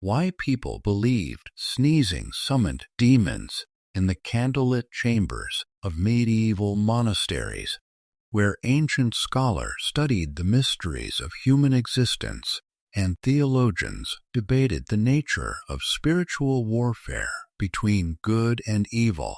why people believed sneezing summoned demons in the candlelit chambers of medieval monasteries, where ancient scholars studied the mysteries of human existence and theologians debated the nature of spiritual warfare between good and evil.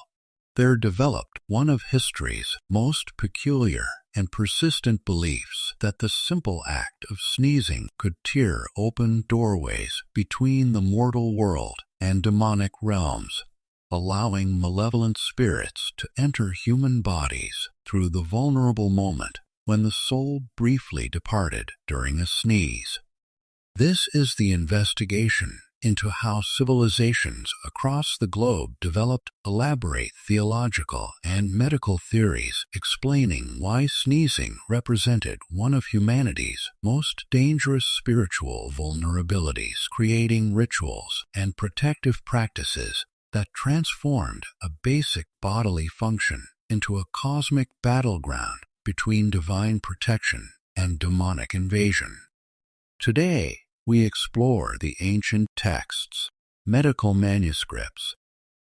There developed one of history's most peculiar and persistent beliefs that the simple act of sneezing could tear open doorways between the mortal world and demonic realms, allowing malevolent spirits to enter human bodies through the vulnerable moment when the soul briefly departed during a sneeze. This is the investigation into how civilizations across the globe developed elaborate theological and medical theories explaining why sneezing represented one of humanity's most dangerous spiritual vulnerabilities, creating rituals and protective practices that transformed a basic bodily function into a cosmic battleground between divine protection and demonic invasion. Today, we explore the ancient texts, medical manuscripts,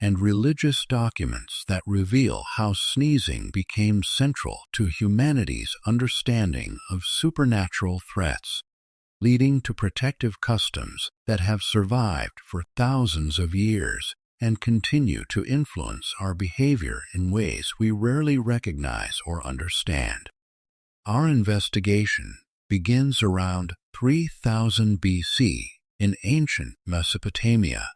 and religious documents that reveal how sneezing became central to humanity's understanding of supernatural threats, leading to protective customs that have survived for thousands of years and continue to influence our behavior in ways we rarely recognize or understand. Our investigation begins around 3000 BC in ancient Mesopotamia,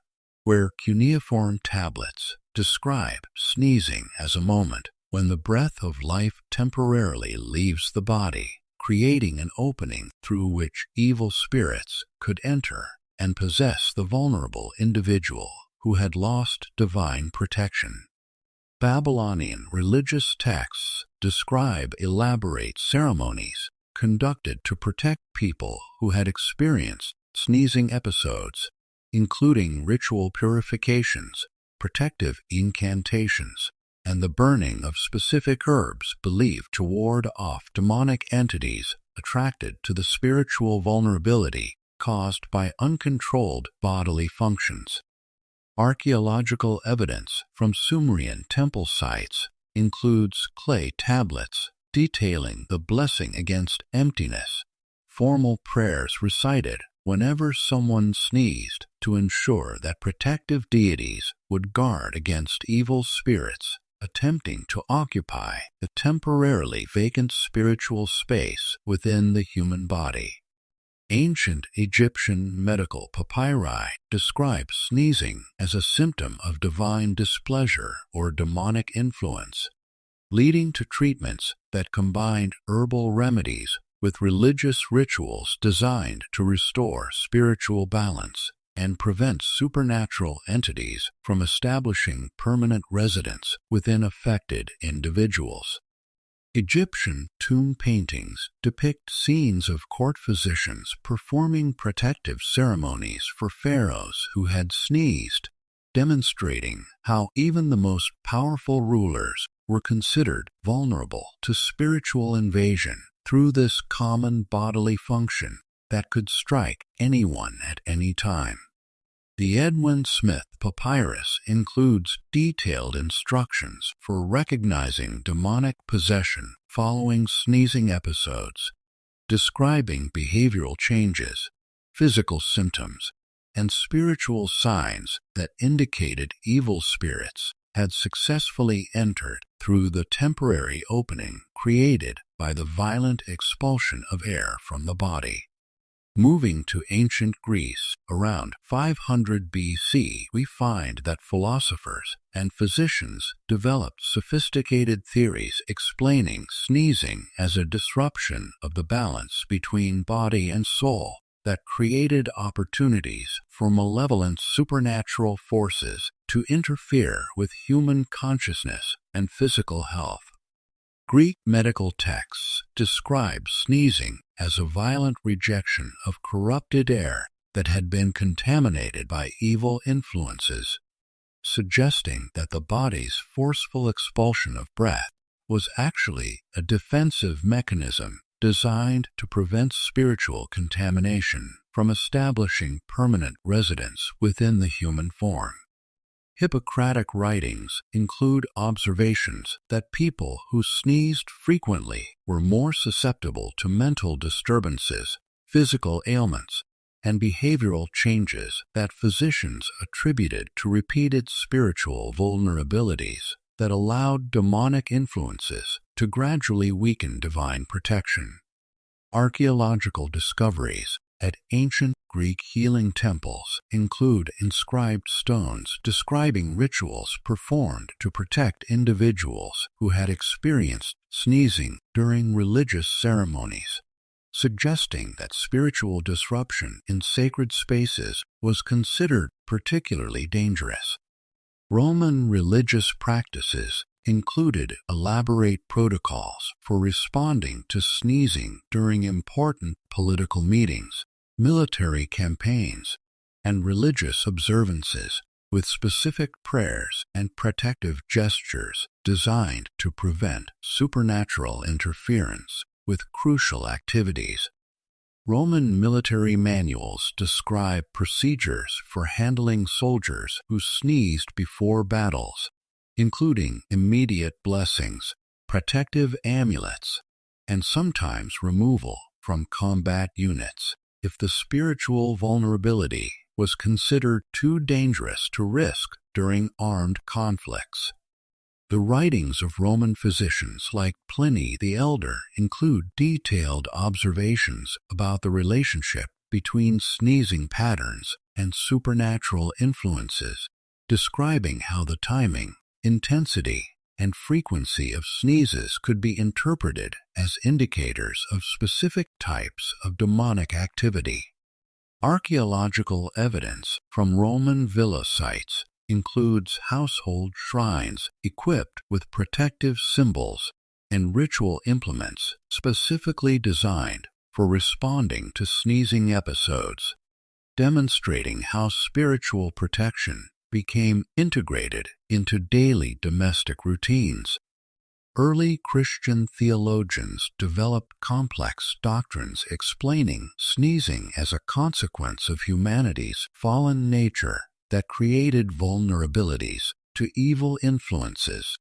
where cuneiform tablets describe sneezing as a moment when the breath of life temporarily leaves the body, creating an opening through which evil spirits could enter and possess the vulnerable individual who had lost divine protection. Babylonian religious texts describe elaborate ceremonies conducted to protect people who had experienced sneezing episodes, including ritual purifications, protective incantations, and the burning of specific herbs believed to ward off demonic entities attracted to the spiritual vulnerability caused by uncontrolled bodily functions. Archaeological evidence from Sumerian temple sites includes clay tablets detailing the blessing against emptiness, formal prayers recited whenever someone sneezed to ensure that protective deities would guard against evil spirits attempting to occupy the temporarily vacant spiritual space within the human body. Ancient Egyptian medical papyri describe sneezing as a symptom of divine displeasure or demonic influence, leading to treatments that combined herbal remedies with religious rituals designed to restore spiritual balance and prevent supernatural entities from establishing permanent residence within affected individuals. Egyptian tomb paintings depict scenes of court physicians performing protective ceremonies for pharaohs who had sneezed, demonstrating how even the most powerful rulers were considered vulnerable to spiritual invasion through this common bodily function that could strike anyone at any time. The Edwin Smith Papyrus includes detailed instructions for recognizing demonic possession following sneezing episodes, describing behavioral changes, physical symptoms, and spiritual signs that indicated evil spirits had successfully entered through the temporary opening created by the violent expulsion of air from the body. Moving to ancient Greece around 500 BC, we find that philosophers and physicians developed sophisticated theories explaining sneezing as a disruption of the balance between body and soul that created opportunities for malevolent supernatural forces to interfere with human consciousness and physical health. Greek medical texts describe sneezing as a violent rejection of corrupted air that had been contaminated by evil influences, suggesting that the body's forceful expulsion of breath was actually a defensive mechanism designed to prevent spiritual contamination from establishing permanent residence within the human form. Hippocratic writings include observations that people who sneezed frequently were more susceptible to mental disturbances, physical ailments, and behavioral changes that physicians attributed to repeated spiritual vulnerabilities that allowed demonic influences to gradually weaken divine protection. Archaeological discoveries at ancient Greek healing temples include inscribed stones describing rituals performed to protect individuals who had experienced sneezing during religious ceremonies, suggesting that spiritual disruption in sacred spaces was considered particularly dangerous. Roman religious practices included elaborate protocols for responding to sneezing during important political meetings, military campaigns, and religious observances, with specific prayers and protective gestures designed to prevent supernatural interference with crucial activities. Roman military manuals describe procedures for handling soldiers who sneezed before battles, including immediate blessings, protective amulets, and sometimes removal from combat units if the spiritual vulnerability was considered too dangerous to risk during armed conflicts. The writings of Roman physicians like Pliny the Elder include detailed observations about the relationship between sneezing patterns and supernatural influences, describing how the timing, intensity, and frequency of sneezes could be interpreted as indicators of specific types of demonic activity. Archaeological evidence from Roman villa sites includes household shrines equipped with protective symbols and ritual implements specifically designed for responding to sneezing episodes, demonstrating how spiritual protection became integrated into daily domestic routines. Early Christian theologians developed complex doctrines explaining sneezing as a consequence of humanity's fallen nature that created vulnerabilities to evil influences,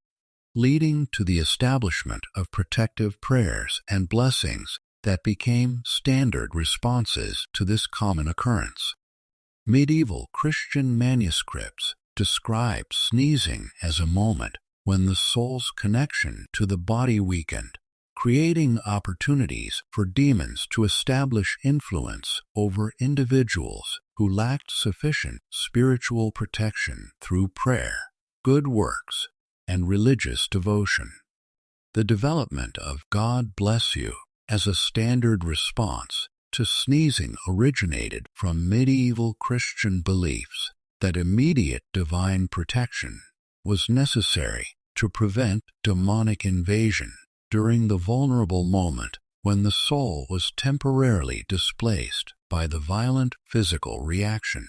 leading to the establishment of protective prayers and blessings that became standard responses to this common occurrence. Medieval Christian manuscripts describe sneezing as a moment when the soul's connection to the body weakened, creating opportunities for demons to establish influence over individuals who lacked sufficient spiritual protection through prayer, good works, and religious devotion. The development of "God bless you" as a standard response to sneezing originated from medieval Christian beliefs that immediate divine protection was necessary to prevent demonic invasion during the vulnerable moment when the soul was temporarily displaced by the violent physical reaction.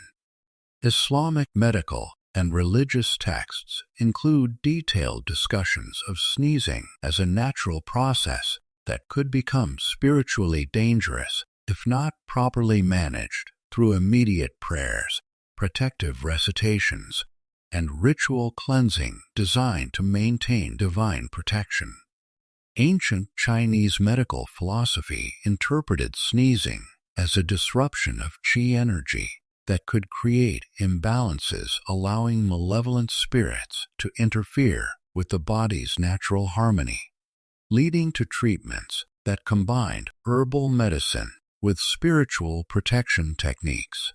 Islamic medical and religious texts include detailed discussions of sneezing as a natural process that could become spiritually dangerous if not properly managed through immediate prayers, protective recitations, and ritual cleansing designed to maintain divine protection. Ancient Chinese medical philosophy interpreted sneezing as a disruption of qi energy that could create imbalances, allowing malevolent spirits to interfere with the body's natural harmony, leading to treatments that combined herbal medicine with spiritual protection techniques.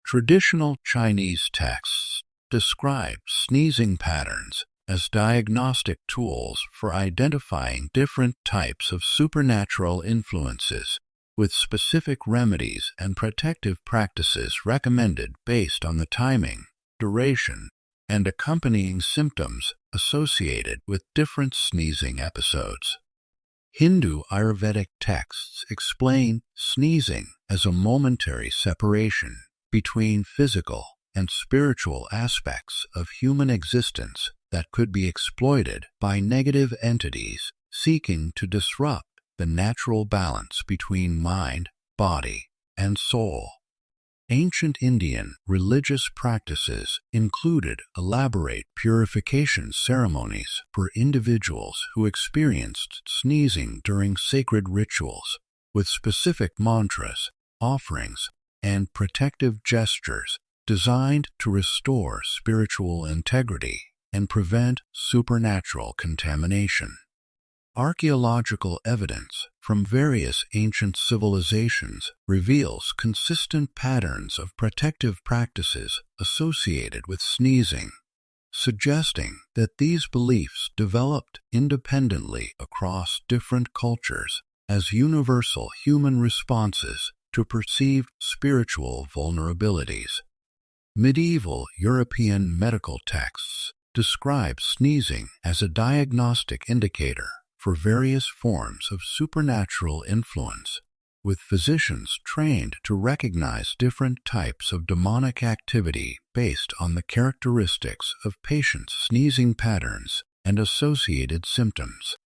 Traditional Chinese texts describe sneezing patterns as diagnostic tools for identifying different types of supernatural influences, with specific remedies and protective practices recommended based on the timing, duration, and accompanying symptoms associated with different sneezing episodes. Hindu Ayurvedic texts explain sneezing as a momentary separation between physical and spiritual aspects of human existence that could be exploited by negative entities seeking to disrupt the natural balance between mind, body, and soul. Ancient Indian religious practices included elaborate purification ceremonies for individuals who experienced sneezing during sacred rituals, with specific mantras, offerings, and protective gestures designed to restore spiritual integrity and prevent supernatural contamination. Archaeological evidence from various ancient civilizations reveals consistent patterns of protective practices associated with sneezing, suggesting that these beliefs developed independently across different cultures as universal human responses to perceived spiritual vulnerabilities. Medieval European medical texts describe sneezing as a diagnostic indicator for various forms of supernatural influence, with physicians trained to recognize different types of demonic activity based on the characteristics of patients' sneezing patterns and associated symptoms.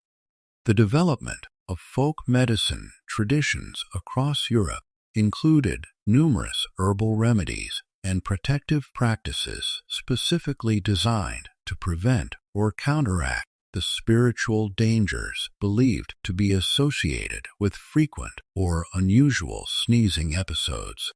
The development of folk medicine traditions across Europe included numerous herbal remedies and protective practices specifically designed to prevent or counteract the spiritual dangers believed to be associated with frequent or unusual sneezing episodes.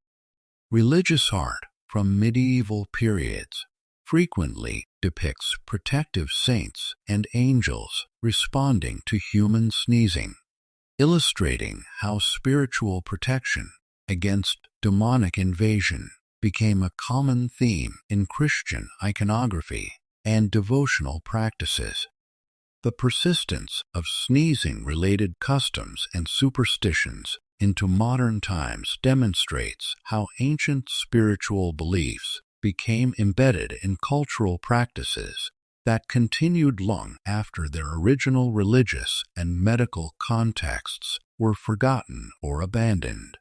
Religious art from medieval periods frequently depicts protective saints and angels responding to human sneezing, illustrating how spiritual protection against demonic invasion became a common theme in Christian iconography and devotional practices. The persistence of sneezing-related customs and superstitions into modern times demonstrates how ancient spiritual beliefs became embedded in cultural practices that continued long after their original religious and medical contexts were forgotten or abandoned.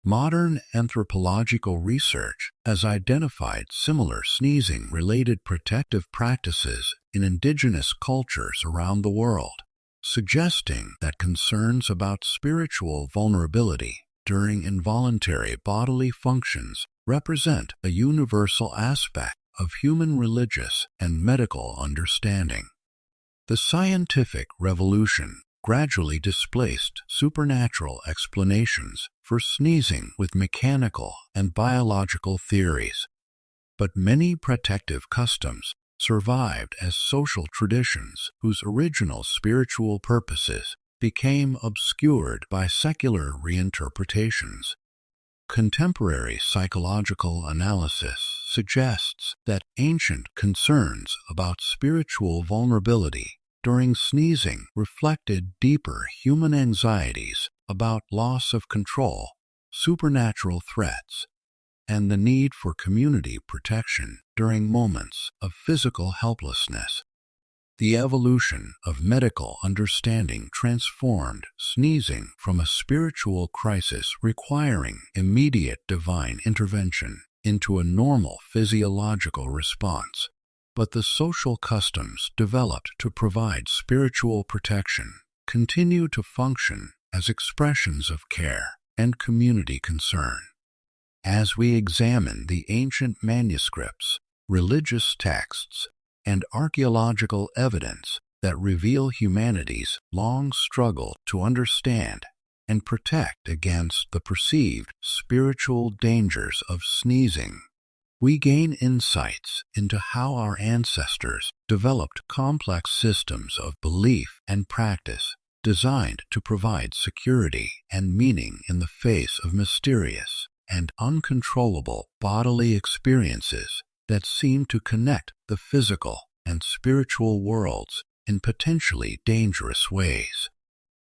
Modern anthropological research has identified similar sneezing-related protective practices in indigenous cultures around the world, suggesting that concerns about spiritual vulnerability during involuntary bodily functions represent a universal aspect of human religious and medical understanding. The scientific revolution gradually displaced supernatural explanations for sneezing with mechanical and biological theories, but many protective customs survived as social traditions whose original spiritual purposes became obscured by secular reinterpretations. Contemporary psychological analysis suggests that ancient concerns about spiritual vulnerability during sneezing reflected deeper human anxieties about loss of control, supernatural threats, and the need for community protection during moments of physical helplessness. The evolution of medical understanding transformed sneezing from a spiritual crisis requiring immediate divine intervention into a normal physiological response. But the social customs developed to provide spiritual protection continue to function as expressions of care and community concern. As we examine the ancient manuscripts, religious texts, and archaeological evidence that reveal humanity's long struggle to understand and protect against the perceived spiritual dangers of sneezing, we gain insights into how our ancestors developed complex systems of belief and practice designed to provide security and meaning in the face of mysterious and uncontrollable bodily experiences that seem to connect the physical and spiritual worlds in potentially dangerous ways.